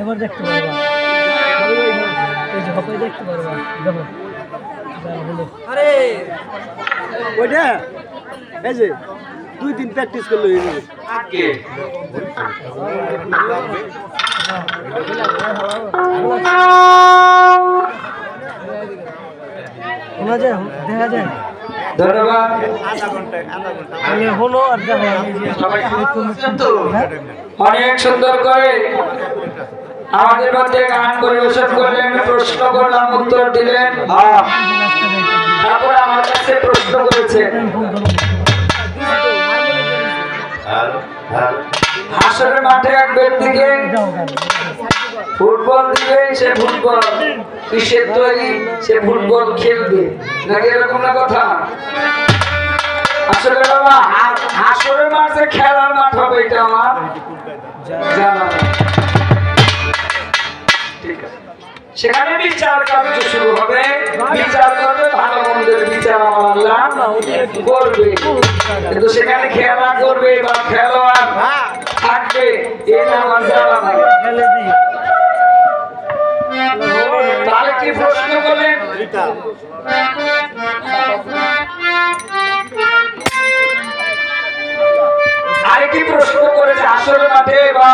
এবার দেখতে পারবা এই যে হবে দেখতে পারবা দেখো আরে ওইটা এই যে 2-3 প্র্যাকটিস করলে হয়ে যাবে আজকে শোনা যায় দেখা যায় ধন্যবাদ আধা ঘন্টা হলো আর অনেক সুন্দর করে আমাদের মধ্যে গান পরিবেশন করলেন প্রশ্ন করলাম উত্তর দিলেন তারপর আমার কাছে প্রশ্ন করেছেন হাসরের মাঠে এক ব্যক্তিকে ফুটবল দিবে সে ফুটবল কিসের তৈরি সে ফুটবল খেলবে নাকি এরকম না কথা আসলে বাবা হাসরের মাঠে খেলার মাঠ হবে এটা আমার জানা ঠিক আছে সেখানে বিচার কার্য শুরু হবে বিচার করবে ভালো মন্দের বিচার আমার আল্লাহ করবে কিন্তু সেখানে খেলা করবে বা খেলোয়াড় থাকবে এটা আমার জানা নাই তাহলে কি প্রশ্ন করলেন আরেকটি প্রশ্ন করেছে আসলে মাঠে বা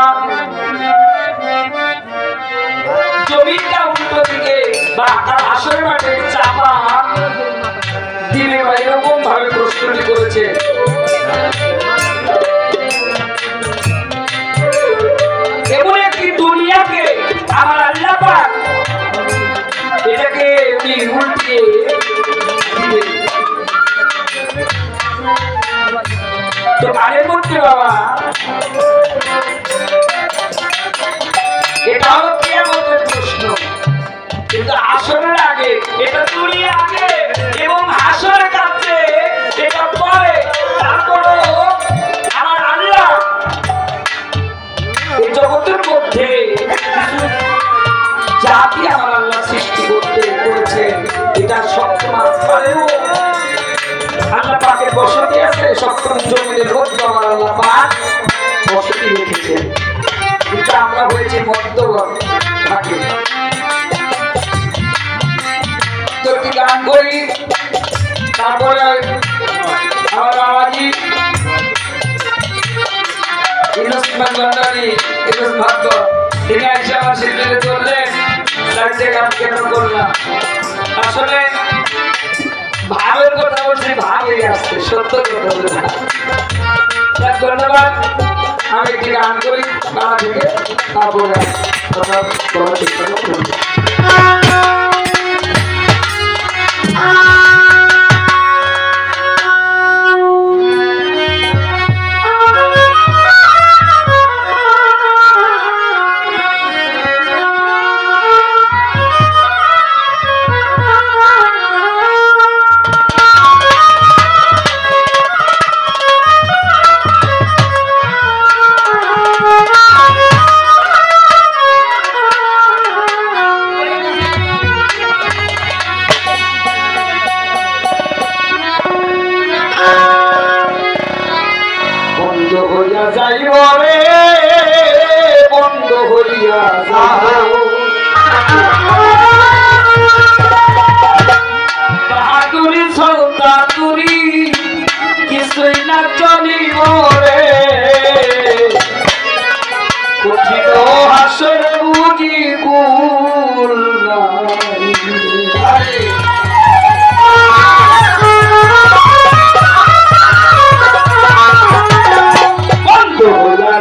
জমিটা উল্টো দিকে বা আসলে মাঠে চাপা দিলে বা এরকম ভাবে প্রশ্নটি করেছে এমন একটি দুনিয়াকে আমার আল্লাহ পাক এটাকে উনি উল্টিয়ে তো কারের মধ্যে বাবা এটা হলো কিয়ামতের প্রশ্ন কিন্তু হাসরের আগে এটা দুনিয়া আগে এবং হাসরের কাছে এটা পরে তারপরও আমার আল্লাহ এই জগতের মধ্যে জাতি আমার আল্লাহ সৃষ্টি করতে করেছে এটা সপ্তম আসমানেও আল্লাহ পাকের বসতি আছে সপ্তম জমিনের মধ্যে আমার আল্লাহ পাক বসতি রেখেছেন কিন্তু আমরা হয়েছি মধ্যবর্তী থাকি তো কি গান করি তারপরে আমার বাবাজি আসলে ভাবের কথা বলছি ভাবেই আসছে সত্য কথা বলছি ধন্যবাদ আমি একটি গান করি বাবা থেকে তারপরে কথা বলার চেষ্টা করব বন্ধ হইয়া বাহাদুরি সৌদাতুরি কিছুই না চলিব রে কঠিন হাসর বুঝি কুল বন্ধ হইয়া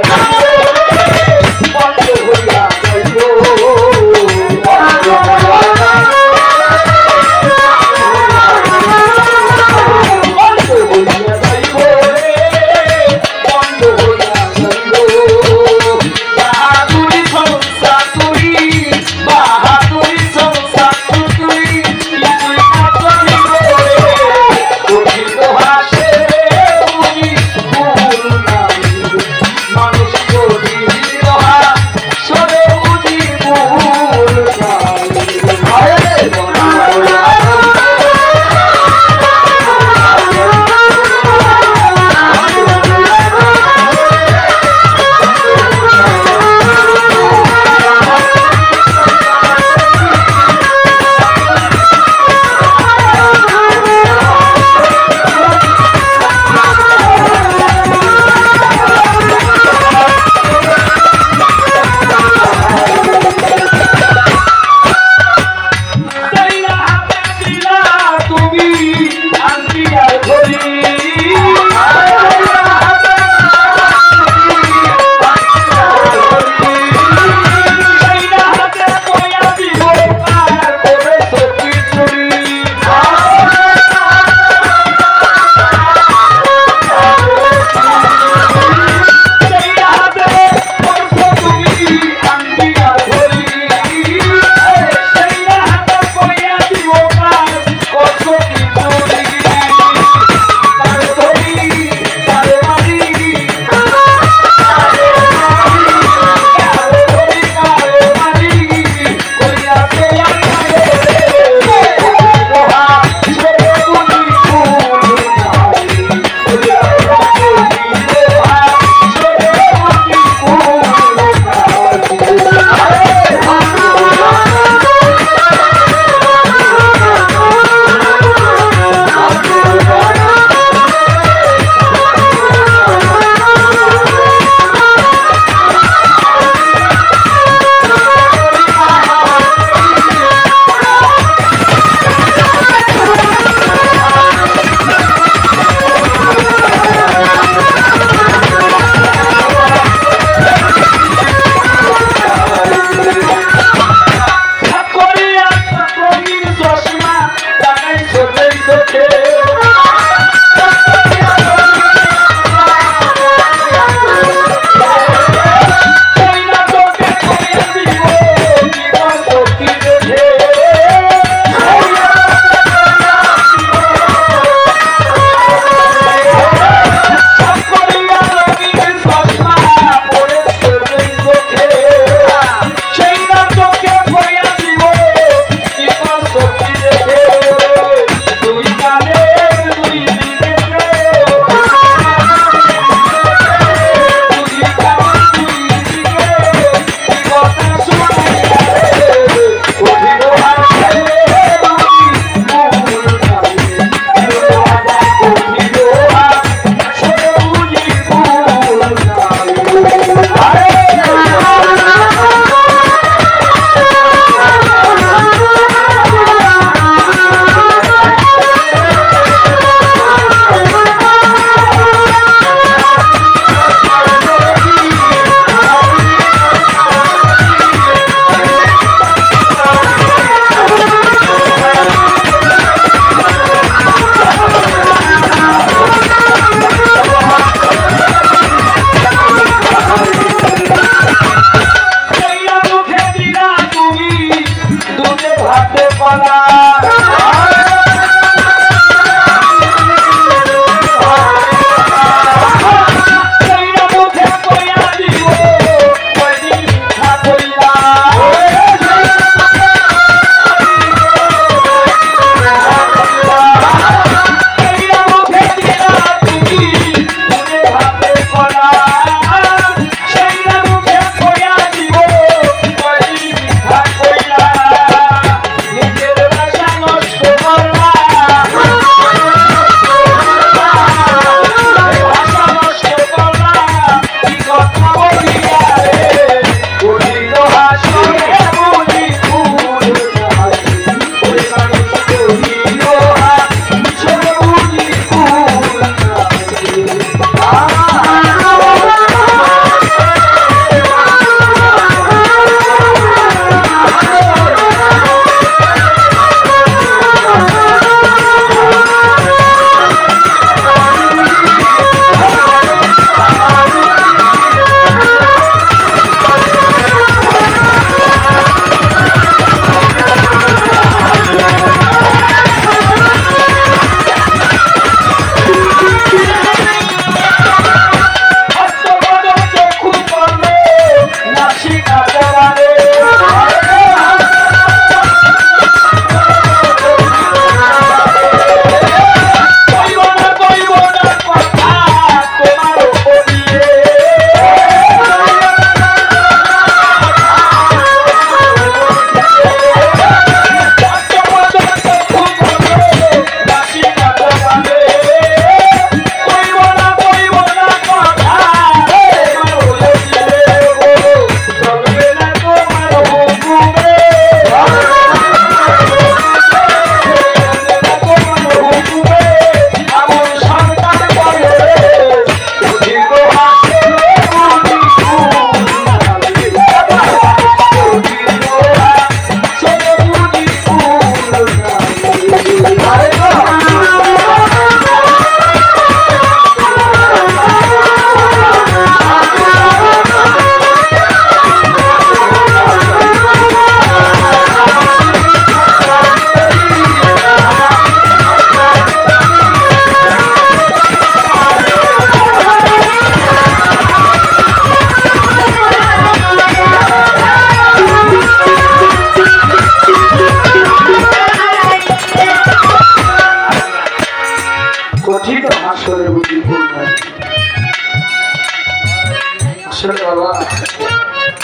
আসলে বাবা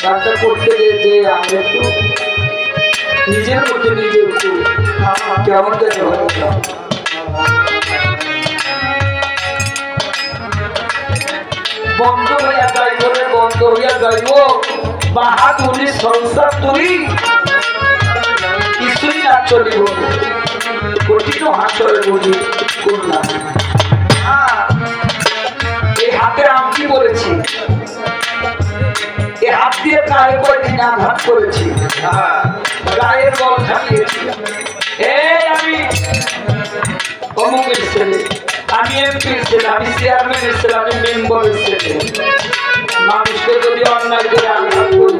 কাজটা করতে গিয়ে যে আমি একটু নিজের মধ্যে নিজে একটু কেমন যেন বন্ধ হইয়া যাইব রে, বন্ধ হইয়া যাইব বাহাদুরি সংসার তুলি কিছুই না চলিব কঠিন হাসরে বুঝি করলাম। এই হাতে আমি কি বলেছি, এই হাত দিয়ে গায়ে কয়েকদিন আঘাত করেছি, গায়ের বল খাটিয়েছি। এই আমি অমুকের ছেলে, আমি এমপির ছেলে, আমি চেয়ারম্যানের ছেলে, আমি মেম্বারের ছেলে। মানুষকে যদি অন্যায় করে আঘাত করি,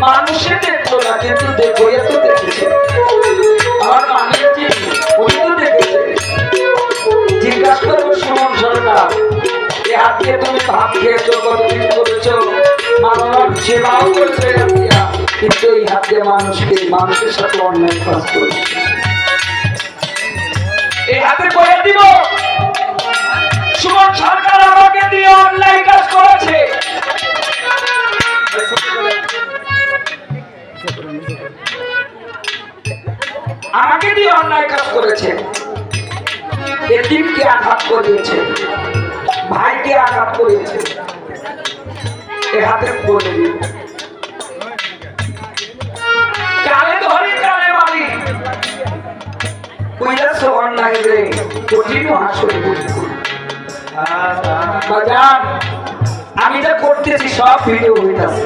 মানুষে দেখলো না কিন্তু দেখো এ তো দেখেছে, আমার মানুষ উনি তো দেখেছে। জিজ্ঞাসা করবো সুমন সরকার, এ হাত দিয়ে তুমি ভাত খেয়েছো, কতদিন করেছো, মানুষ সেবাও করেছো, কিন্তু এই হাত দিয়ে মানুষকে মানুষের সাথে অন্যায় কাজ করেছে। এই হাতে বইয়া দিব সুমন সরকার আমাকে দিয়ে অন্যায় কাজ করেছে। আমাকে দিয়ে অন্যায় কাজ করেছে, এতিমকে আঘাত করিয়েছে, ভাইকে আঘাত করিয়েছে। এ হাতে বলে দিন কালে ধরে কালে মারি কইলাছো অন্যায় রে কঠিন হাসরে বাজান। আমি যা করতেছি সব ভিডিও হইতাছে,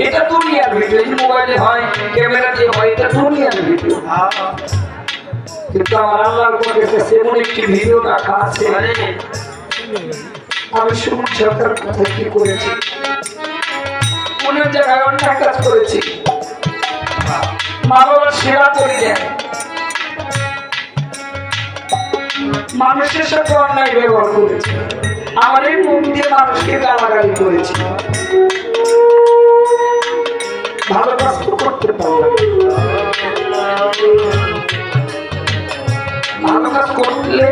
এটা দুনিয়ার ভিডিও, এই মোবাইলে হয়, ক্যামেরা দিয়ে হয়, এটা দুনিয়ার ভিডিও। কিন্তু আমার আল্লাহর কাছে এমন একটি ভিডিও রাখা আছে, আমি সুমন সরকার কথা কি করেছি, অনেক জায়গায় অন্যায় কাজ করেছি, মা বাবার সেবা করি দেন, মানুষের সাথে অন্যায় ব্যবহার করেছি, আমার এই মুখ দিয়ে মানুষকে গালাগালি করেছি। ভালো কাজ তো করতে পারলাম, ভালো কাজ করলে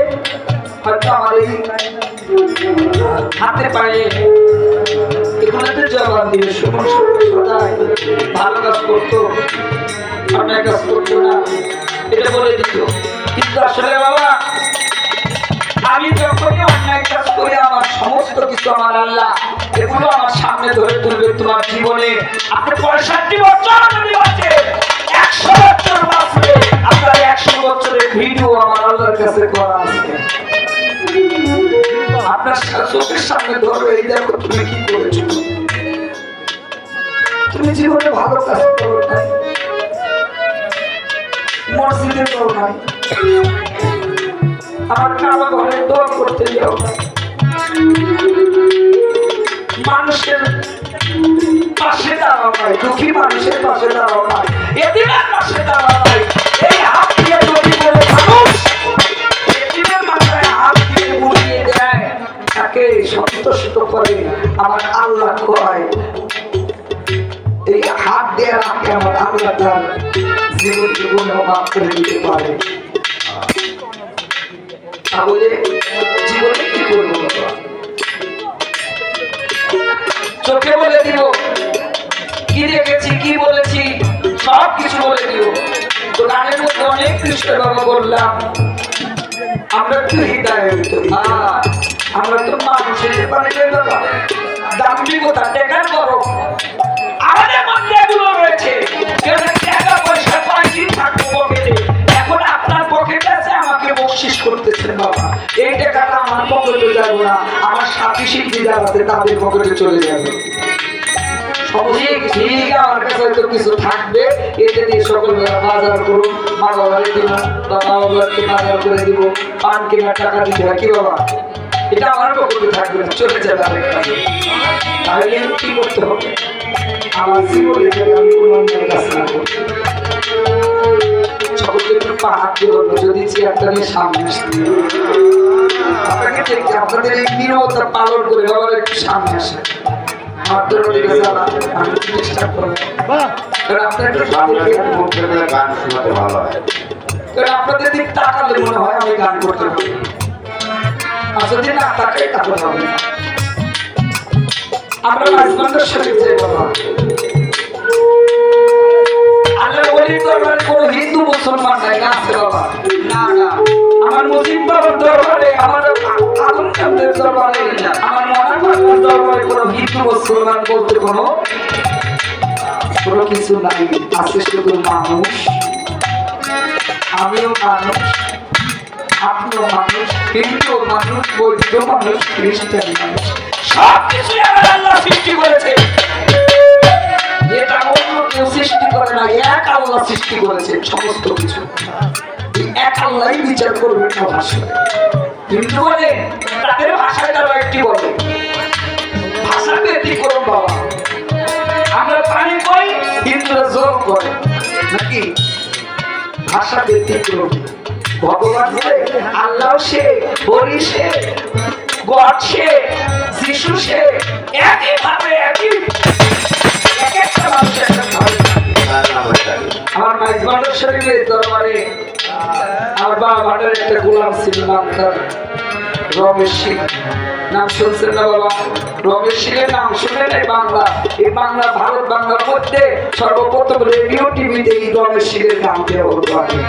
হয়তো আমার এই হাতে পায়ে এগুলোতে জবাব দিবে। সুমন সদাই ভালো কাজ করতো, অন্যায় কাজ করতো না, এটা বলে দিত। কিন্তু আসলে বাবা আমি যখনই অন্যায় কাজ করি, আমার সমস্ত কিছু আমার আল্লাহ এগুলো আমার সামনে ধরে তুলবে। তোমার জীবনে আপনি 65 বছর আছে, 100 বছর বাঁচবে, আপনার 100 বছরের ভিডিও আমার আল্লাহর কাছে করা আছে। আপনার চোখের সামনে ধরো, এই দেখো তুমি কি করেছো, তুমি জীবনে ভালো কাজ করো নাই, মসজিদে করো নাই, আমার কাবা ঘরে দোয়া করতে যাও না, মানুষের পাশে দাঁড়াও নাই, দুঃখী মানুষের পাশে দাঁড়াও নাই, এতিমের পাশে দাঁড়াও নাই। এই হাত দিয়ে যদি বলে মানুষ এতিমের মাথায় হাত দিয়ে বুলিয়ে দেয়, তাকে সন্তুষ্ট করে আমার আল্লাহ কয়, এই হাত দিয়ে রাখে আমার আল্লাহ তার জীবনে মাফ করে দিতে পারে। তাহলে জীবনে কি করবো, চোখে বলে দিব কি দেখেছি, কি বলেছি, সব কিছু বলে দিব। তো গানের মধ্যে অনেক কৃষ্ণ বাবা বললাম, আমরা একটু হৃদয়িত, আমরা তো মানুষের বাবা দাম্ভিকতা টেকার করো আমাদের মধ্যে এগুলো রয়েছে। টাকা পয়সা কয়েকদিন থাকবো পকেটে, এখন আপনার পকেটে আছে, আমাকে বকশিস করতেছেন বাবা। এই টাকাটা আমার পকেটে যাবো না, আমার সাথী শিল্পী যারা আছে তাদের পকেটে চলে যাবে। ঠিক আমার কাছে হয়তো কিছু থাকবে, এটা দিয়ে সকল বাজার করুন, মা বাবারে দিব, বাবা বাবাকে বাজার করে দিব, পান কেনার টাকা দিতে হয় কি বাবা, এটা আমার পকেটে থাকবে না, চলে যাবে আরেক কাজে। তাহলে কি করতে হবে, আমার জীবনে আমি কোনো অন্যায় কাজ না করি। সকলকে একটু পাহাড় দিয়ে বলবো, যদি চেয়ারটা নিয়ে সামনে আসতে আপনাকে দেখতে, আপনাদের এই নিরবতা পালন করে বাবার একটু সামনে আসে, আপনাদের দিকে যারা আমি চেষ্টা করবো, আপনার একটু গান শোনাতে ভালো হয়, আপনাদের দিক তাকালে মনে হয় আমি গান করতে পারি। যদি না তাকে তাহলে হবে না। আমরা মাঝবন্ধের সাথে যে বাবা আল্লাহ বলি দরবারে কোনো হিন্দু মুসলমান নাই না আছে বাবা, না না আমার মুসলিম বাবার দরবারে, আমার আলমদের দরবারে, আমার মহান দরবারে কোনো হিন্দু মুসলমান বলতে কোনো কিছু নাই, আছে শুধু মানুষ। আমিও মানুষ, আপনিও মানুষ, হিন্দু মানুষ, বৌদ্ধ মানুষ, খ্রিস্টান মানুষ, সব কিছু আল্লাহ সৃষ্টি করেছে। এটা অন্য কেউ সৃষ্টি করে না, এক আল্লাহ সৃষ্টি করেছে সমস্ত কিছু। এক আল্লাহ বিচার করবে না ভাষায়। কিন্তু বলে তাদের ভাষায় তারা একটি বলে, ভাষা ব্যতিক্রম বাবা। আমরা পানি কই, হিন্দুরা জোর করে নাকি? ভাষা ব্যতিক্রম। ভগবান সে, আল্লাহ সে, হরি সে, গড সে, যিশু সে, একই ভাবে একই একটা মানুষের একটা ভাবে। আমার মাইজবান্ডার শরীফের দরবারে আমার বাবা ভাটার একটা গোলাম ছিল, নাম তার রমেশ সিং। নাম শুনছেন না বাবা? রমেশ সিং এর নাম শুনে নেই বাংলা, এই বাংলা ভারত বাংলার মধ্যে সর্বপ্রথম রেডিও টিভিতে এই রমেশ সিং এর নাম দেওয়া হতো আগে।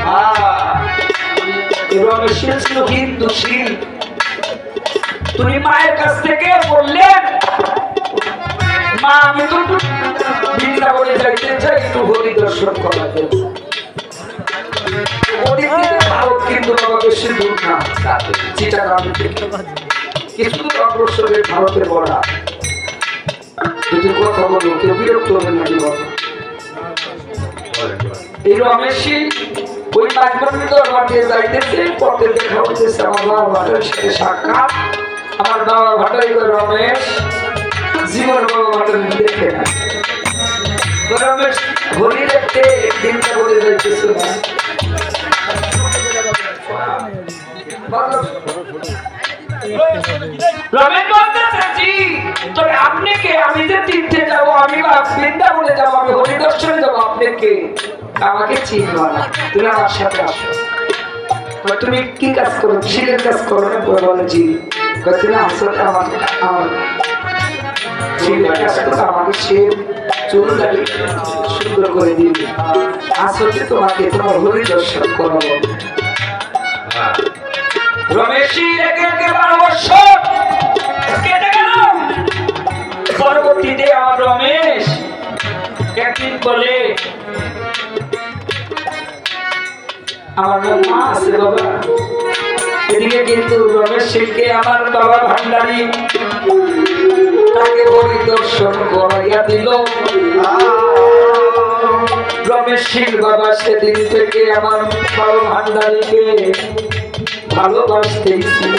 রমেশ সিং ছিল হিন্দু সিং। তুমি মায়ের কাছ থেকে বললেন, মা আমি তো বৃন্দাবনে যাইতে চাই, একটু হরি দর্শন করাতে। ভারত কিন্তু বাবা বেশি দূর না, চিটাগাং থেকে কিছু অগ্রসরের ভারতের বড়া। যদি কথা বলো কেউ বিরক্ত হবে নাকি বাবা? এই রমেশ সিং ওই মাঝবন্ধের দরবার দিয়ে যাইতেছে, পথে দেখা হইতেছে আমার বাবা ভাটার সাথে সাক্ষাৎ। আমার বাবা ভাটার রমেশ জীবন বাবা ভাটার দেখে না, রমেশ ঘড়ি দেখতে দিনটা বলে যাইতেছে না। রমেশ বলতেছে তবে আপনি কে? আমি যে তীর্থে যাবো, আমি বৃন্দাবনে যাবো, আমি হরিদর্শনে যাবো, আপনি কে? আমাকে চিনবা না, তুমি আমার সাথে আসো। তুমি কি কাজ করো? শিলের কাজ করো না? বলে জি। তুমি আসলে আমার শিলের কাজ করো, আমাকে সে চুল দাঁড়িয়ে সুন্দর করে দিবি। আসলে তোমাকে তোমার হরিদর্শন করাবো। রমেশ একে 12 বছর কেটে গেল। পরবর্তীতে আমার রমেশ একদিন বলে, আমার মা আছে বাবা। এদিকে কিন্তু রমেশ সিংকে আমার বাবা ভান্ডারী তাকে পরিদর্শন করাইয়া দিল। রমেশ সিং বাবা সেদিন থেকে আমার বাবা ভান্ডারীকে ভালোবাসতেই ছিল।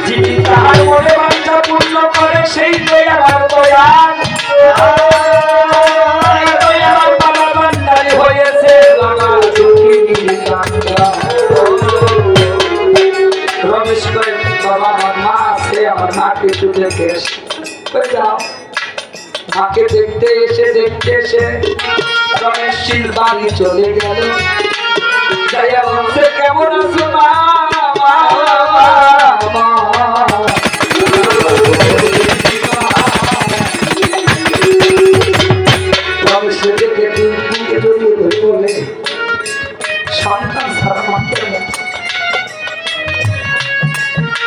যিনি তাহার মনে বাঞ্ছা পূর্ণ করে সেই তো আমার দয়াল। আমার বাবা ভান্ডারী হয়েছে বাবা দুঃখিনী কাঙ্গা। রমেশ কয় বাবা আমার মা আছে, আমার মাকে একটু দেখে যাও। মাকে দেখতে এসে রমেশ সিং বাড়ি চলে গেল। যাইয়া বলছে কেমন আছো মা? সন্তান ছাড়া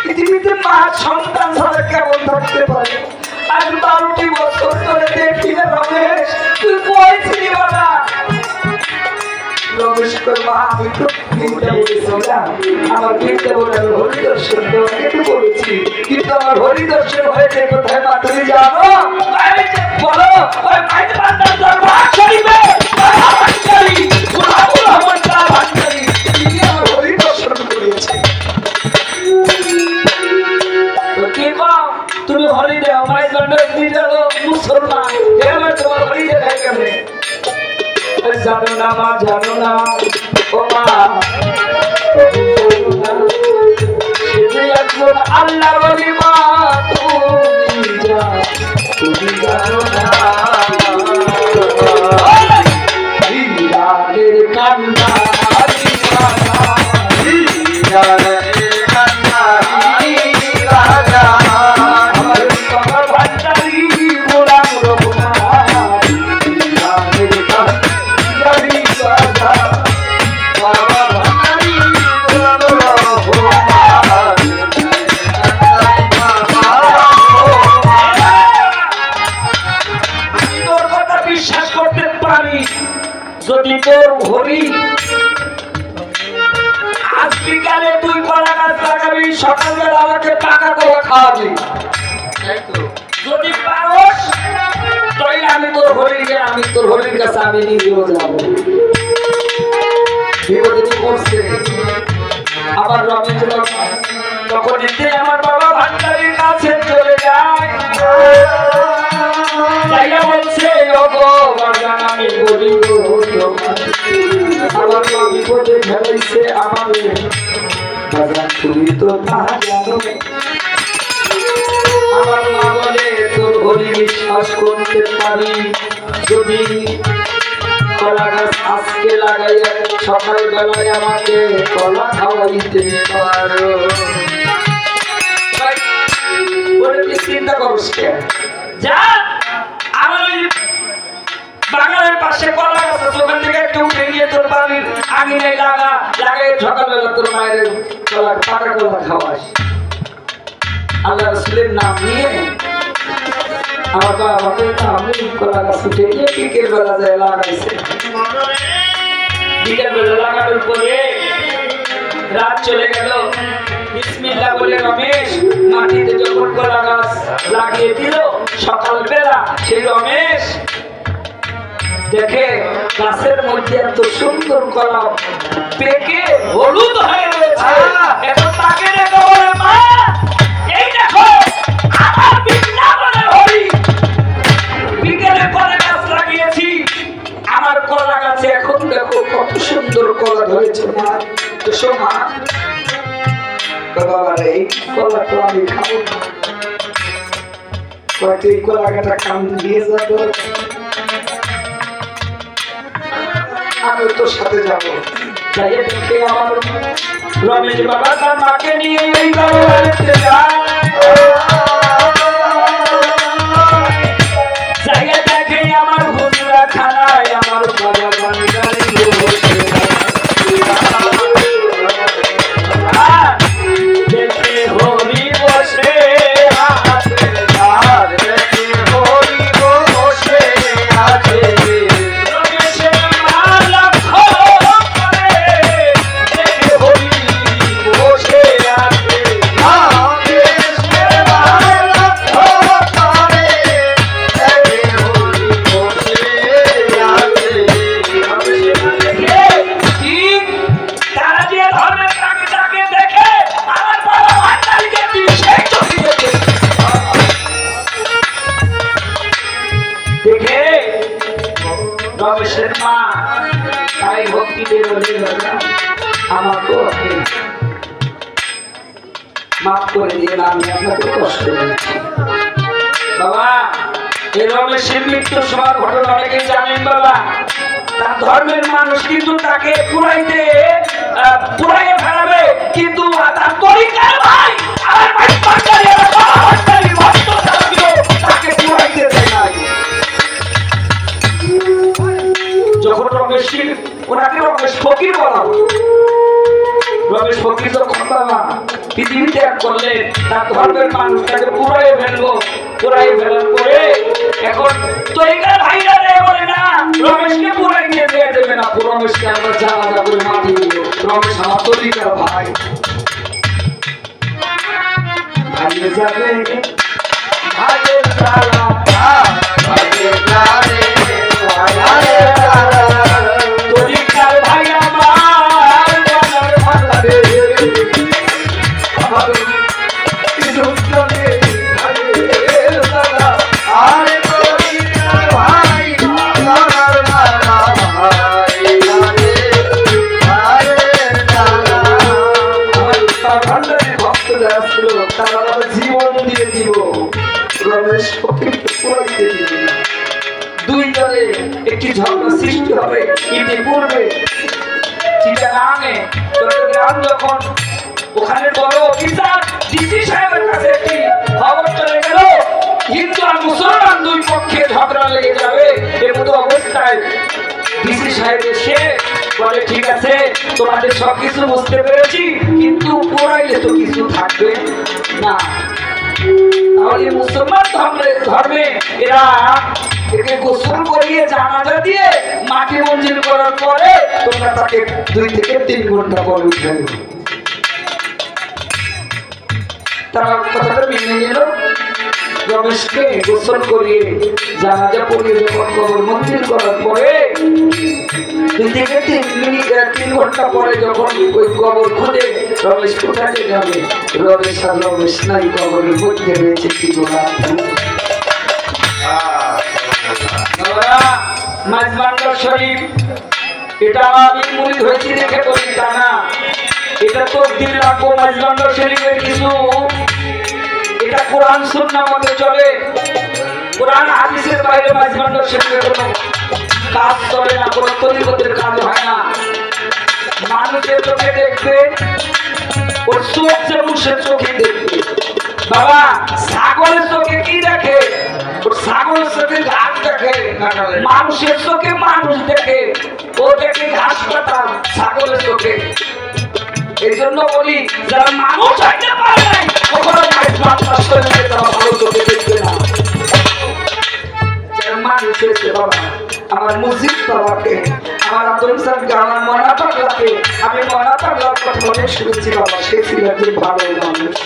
পৃথিবীতে মা সন্তান ছাড়া কেমন থাকতে পারে? আজ 12টি বছর ধরে দেখি না রমেশ, তুই কই ছিলি বাবা? রমেশ কই মা আমি তো বলেছিলাম আমার বলে হরিদর্শন দেওয়াকে বলেছি, কিন্তু আমার হরিদর্শন হয়েছে কোথায় মা তুমি জানো? বলো ওই মাইজবান্ডার দরবার শরীফে হরিদর্শন করেছে। তুমি হরি দেও মাইজবান্ডার মুসলমান, এবার তোমার হরি দেখায় কেমনে? জানো না মা, জানো না ও মা, একজন আল্লাহ বলি মা, তুমি জানো না কান্না তোর হরি আজ বিকালে তুই কলা গাছ লাগাবি, সকালবেলা আমাকে পাকা কলা খাওয়াবি। যদি পারস তাহলে আমি তোর হরির কাছে আমি নিজেও যাবো। বিপদে পড়ছে আমার রমেশ তখন এতে আমার বাবা ভান্ডারির কাছে চলে যায়, যাইয়া বলছে ওগো বাগান আমি গরিব, আমার মা বিপদে ফেলাইছে আমার বাগান, তুমি তো তা জানো। আমার মা বলে তোর হরি বিশ্বাস করতে পারি, যদি কলা গাছ আজকে লাগাইয়া সকাল বেলায় আমাকে কলা খাওয়াইতে পারো। চিন্তা করস যা আমার ওই বাগানের পাশে কলা গাছ আছে, ওখান থেকে একটু উঠে গিয়ে তোর বাড়ির আঙিনে লাগাই সকালবেলা তোর মায়ের কলা পাকা কলা খাওয়াস। আল্লাহ রাসূলের নাম নিয়ে আমার বাবাকে আমি কলা গাছ উঠে গিয়ে বিকেল বেলা যায় লাগাইছে। বিকেল বেলা লাগানোর পরে রাত চলে গেল, বিসমিল্লাহ বলে রমেশ মাটিতে যখন কলা গাছ লাগিয়ে দিল, সকালবেলা সেই রমেশ দেখে গাছের মধ্যে এত সুন্দর কলা পেকে হলুদ হয়ে রয়েছে। এখন তাকে দেখে বলে মা এই দেখো আমার বৃন্দাবনের হরি, বিকেলে কলা গাছ লাগিয়েছি, আমার কলা গাছে এখন দেখো কত সুন্দর কলা ধরেছে। মা এসো মা, এই কলা তো আমি খাবো না, কয়েকটি কলা কাটা কাম দিয়ে যাবো, আমি তোর সাথে যাবো। যাই দেখে আমার রমেশ বাবা তার মাকে নিয়ে এই বাড়িতে যায়, যাই দেখে আমার হুজুরা খানায় আমার বাবা বাঙালি দেখে হরি বসে আছে, দেখে হরি বসে আছে, রমেশের মা লক্ষ্য করে দেখে হরি বসে আছে, রমেশের মা লক্ষ্য করে দেখে হরি বসে আছে। রমেশের মা দেখে ঠিক তারা যে ধর্মের তাকে দেখে আমার বাবা ভান্ডারিকে সেই চোখে দেখে রমেশের মা তাই ভক্তি দিয়ে বলে আমাকে আপনি মাফ করে দিয়ে আমি আপনাকে কষ্ট দিচ্ছি। বাবা এই রমেশের মৃত্যুর সময় ঘটনা অনেকেই জানেন বাবা, তার ধর্মের মানুষ কিন্তু তাকে পুরাইয়ে ফেলাবে, কিন্তু তার তরিকার ভাই আমার ভাই ভান্ডারি আমার বাবা ভান্ডারি ভক্ত তাকে পুরাইতে দেয় না। যখন ওনাকে রমেশ ফকির বলা, রমেশ ফকির যখন বাবা পৃথিবী ত্যাগ করলেন, তার ধর্মের মানুষ তাকে পুরাইয়ে ফেলবো, পুরাইয়ে ফেলার পরে এখন তরিকার ভাইরা বলে না রমেশকে পুরাই নিয়ে দিয়ে দেবে না, রমেশকে আমরা জানাজা করে মাটি দিল। রমেশ আমার তরিকার ভাই, ভাইয়ে যাবে ভাইয়ের তালা, ভাইয়ে যাবে ভাইয়ের তালা, তরিকার ভাই আমার জানার ভান্ডারে আমার দুজনে ভাইয়ের তালা, আর তরিকার ভাই আমার তালা, ভাইয়ের তালা। আমার ভান্ডারে ভক্ত যারা ছিল তারা জীবন দিয়ে দিব, রমেশ ফকিরকে পুরাইতে দিবে না। দুইজনে একটি ঝগড়া সৃষ্টি হবে। ইতিপূর্বে চিটাগাঙে চট্টগ্রাম যখন ওখানে বড় অফিসার ডিসি সাহেবের কাছে একটি খবর চলে গেল হিন্দু আর মুসলমান দুই পক্ষে ঝগড়া লেগে যাবে, এর মতো অবস্থায় ডিসি সাহেব এসে বলে ঠিক আছে তোমাদের সবকিছু বুঝতে পেরেছি, কিন্তু পুরাইলে তো কিছু থাকবে না। তাহলে মুসলমান ধর্মে এরা একে গোসল করিয়ে জানাজা দিয়ে মাটি মঞ্জিল করার পরে তোমরা তাকে 2 থেকে 3 ঘন্টা পরে উঠে নেবে। তারা কথাটা মেনে নিল। রমেশকে গোসল করিয়ে জানাজা পড়িয়ে যখন কবর মঞ্জিল করার পরে 2 থেকে 3 ঘন্টা পরে যখন ওই কবর খুঁজে রমেশ কোথায় যাবে, রমেশ আর রমেশ নাই, কবরের মধ্যে রয়েছে কি গোলাপ ফুল। মাঝবান্ডার শরীফ এটা আমি মুরিদ হয়েছি দেখে বলি তা না, এটা তো দিন রাখবো। মাঝবান্ডার শরীফের কিছু এটা কোরআন সুন্নাহ মতে চলে, কোরআন হাদিসের বাইরে মাঝবান্ডার শরীফের কোনো কাজ চলে না, কোনো তরিকতের কাজ হয় না। মানুষের চোখে দেখবে, ওর চোখ যেমন সে চোখে দেখবে। বাবা ছাগলের চোখে কি দেখে? ওর ছাগলের চোখে ঘাস দেখে, মানুষের চোখে মানুষ দেখে, ও দেখে ঘাস পাতা ছাগলের চোখে। এই জন্য বলি যারা মানুষ হইতে পারে নাই কখনো মাঝবান্ডার শরীফে তারা ভালো চোখে দেখবে না। মানুষ হয়েছে বাবা, আমার মুজিব বাবাকে, আমার আব্দুল সাহেবকে, আমার মনা পাগলাকে, আমি মনা পাগলার কথা অনেক শুনেছি বাবা, সে ছিল একজন ভালো মানুষ।